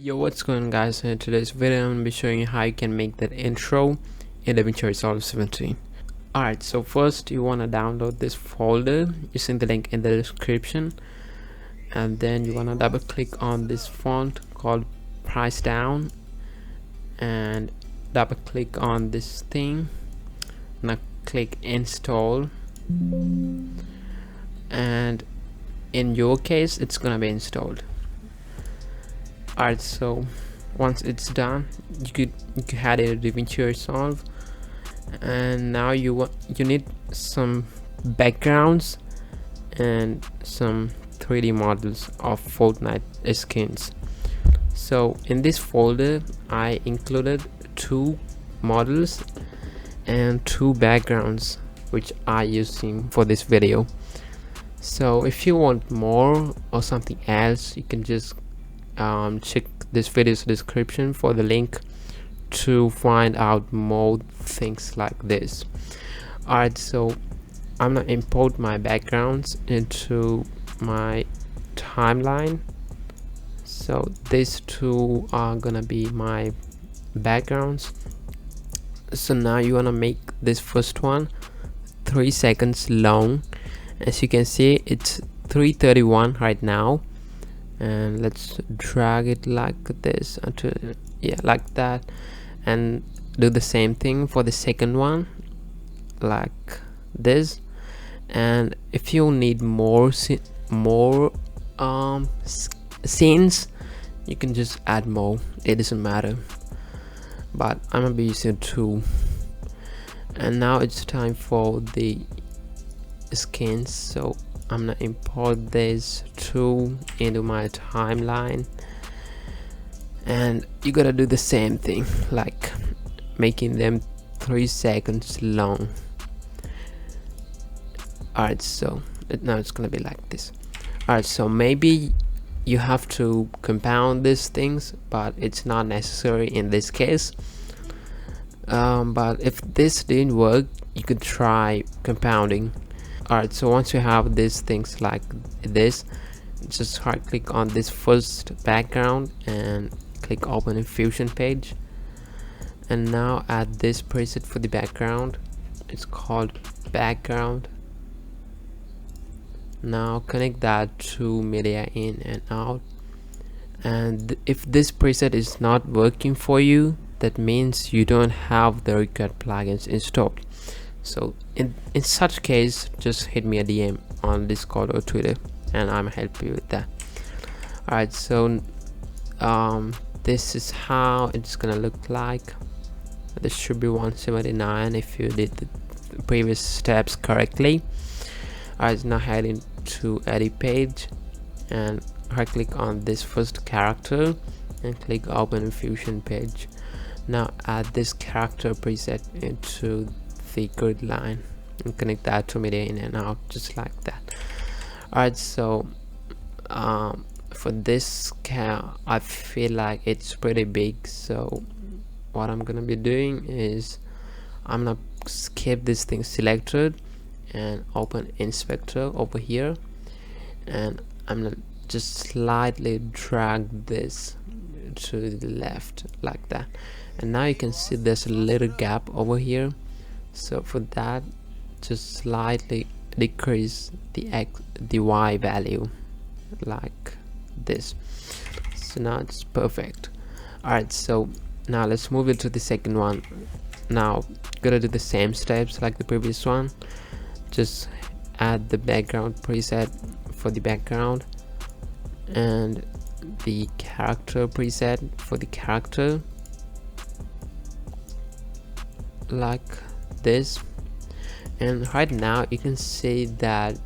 Yo, what's going on, guys? In today's video I'm going to be showing you how you can make that intro in DaVinci Resolve 17. Alright, so first you want to download this folder using the link in the description, and then you want to double click on this font called Price Down and double click on this thing. Now click install, and in your case it's gonna be installed. Alright, so once it's done, you could add a DaVinci Resolve, and now you need some backgrounds and some 3D models of Fortnite skins. So in this folder I included 2 models and 2 backgrounds which are using for this video. So if you want more or something else, you can just check this video's description for the link to find out more things like this. Alright, so I'm gonna import my backgrounds into my timeline. So these 2 are gonna be my backgrounds. So now you wanna make this first one 3 seconds long. As you can see, it's 3:31 right now, and let's drag it like this until, yeah, like that, and do the same thing for the second one like this. And if you need more scenes, you can just add more, it doesn't matter, but I'm gonna be using 2. And now it's time for the skins, so I'm gonna import these 2 into my timeline, and you gotta do the same thing, like making them 3 seconds long. Alright, so now it's gonna be like this. Alright, so maybe you have to compound these things, but it's not necessary in this case. But if this didn't work, you could try compounding. Alright, so once you have these things like this, just right click on this first background and click open in Fusion page, and now add this preset for the background. It's called background. Now connect that to media in and out, and if this preset is not working for you, that means you don't have the required plugins installed. So in such case, just hit me a DM on Discord or Twitter and I'm help you with that. Alright, so this is how it's gonna look like. This should be 179 if you did the previous steps correctly. Alright, now head into edit page and right click on this first character and click open in Fusion page. Now add this character preset into the grid line and connect that to media in and out, just like that. Alright, so for this I feel like it's pretty big, so what I'm gonna be doing is I'm gonna skip this thing selected and open inspector over here, and I'm gonna just slightly drag this to the left like that, and now you can see there's a little gap over here. So for that, just slightly decrease the Y value like this. So now it's perfect. Alright, so now let's move into the second one. Now gotta do the same steps like the previous one. Just add the background preset for the background and the character preset for the character like this. And right now you can see that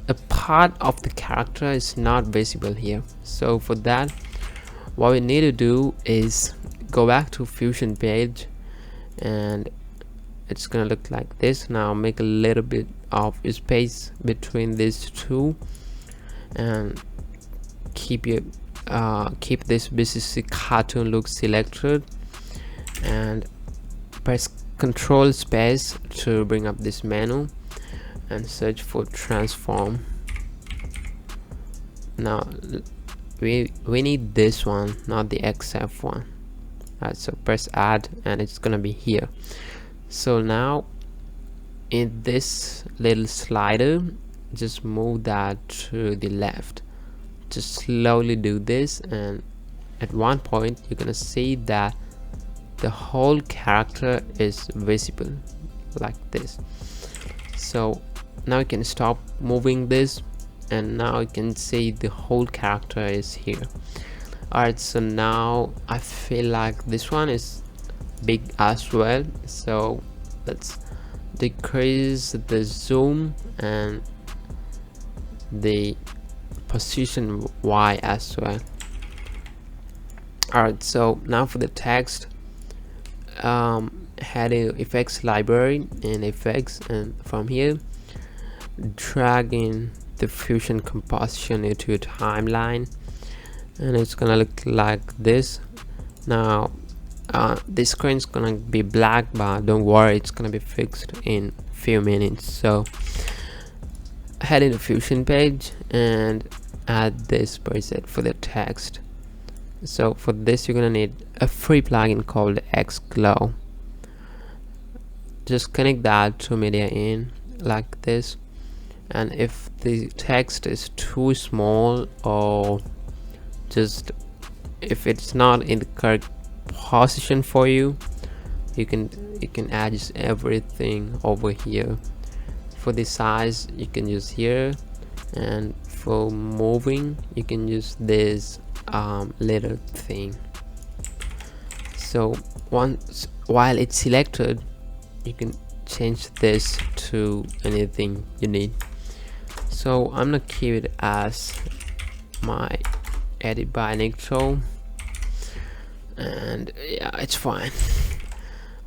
a part of the character is not visible here. So for that, what we need to do is go back to Fusion page, and it's gonna look like this. Now make a little bit of space between these 2 and keep this BCC cartoon look selected, and press Control space to bring up this menu and search for transform. Now we need this one, not the XF one. Alright, so press add and it's gonna be here. So now in this little slider, just move that to the left. Just slowly do this, and at one point you're gonna see that the whole character is visible like this. So now you can stop moving this, and now you can see the whole character is here. Alright, so now I feel like this one is big as well, so let's decrease the zoom and the position Y as well. Alright, so now for the text, head in effects library and effects, and from here drag in the fusion composition into a timeline, and it's gonna look like this. Now this screen is gonna be black, but don't worry, it's gonna be fixed in few minutes. So head in the fusion page and add this preset for the text. So for this you're gonna need a free plugin called Xglow. Just connect that to media in like this, and if the text is too small, or just if it's not in the correct position for you, you can adjust everything over here. For the size you can use here, and for moving you can use this little thing. So once while it's selected, you can change this to anything you need. So I'm gonna keep it as my edit by Nikto, and yeah, it's fine.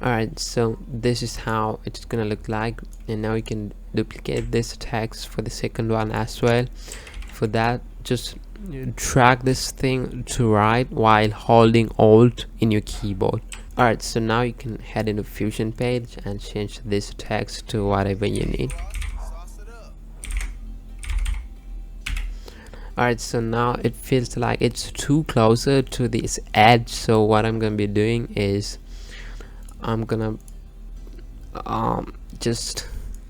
Alright, so this is how it's gonna look like, and now you can duplicate this text for the second one as well. For that, just drag this thing to right while holding Alt in your keyboard. Alright, so now you can head into Fusion page and change this text to whatever you need. Alright, so now it feels like it's too closer to this edge, so what I'm gonna be doing is I'm gonna just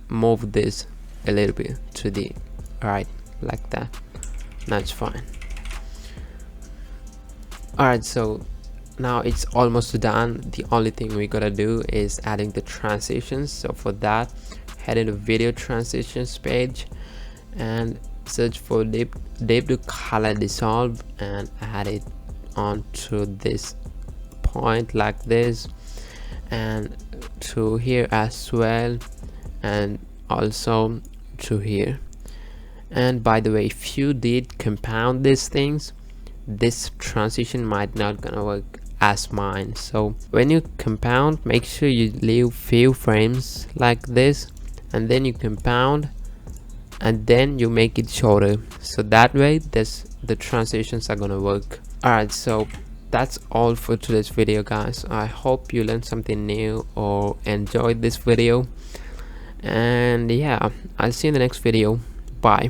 move this a little bit to the right like that. That's fine. Alright, so now it's almost done. The only thing we gotta do is adding the transitions. So for that, head into video transitions page and search for deep to color dissolve and add it onto this point like this, and to here as well, and also to here. And by the way, if you did compound these things, this transition might not gonna work as mine. So when you compound, make sure you leave few frames like this, and then you compound, and then you make it shorter, so that way the transitions are gonna work. Alright, so that's all for today's video, guys. I hope you learned something new or enjoyed this video, and yeah, I'll see you in the next video. Bye.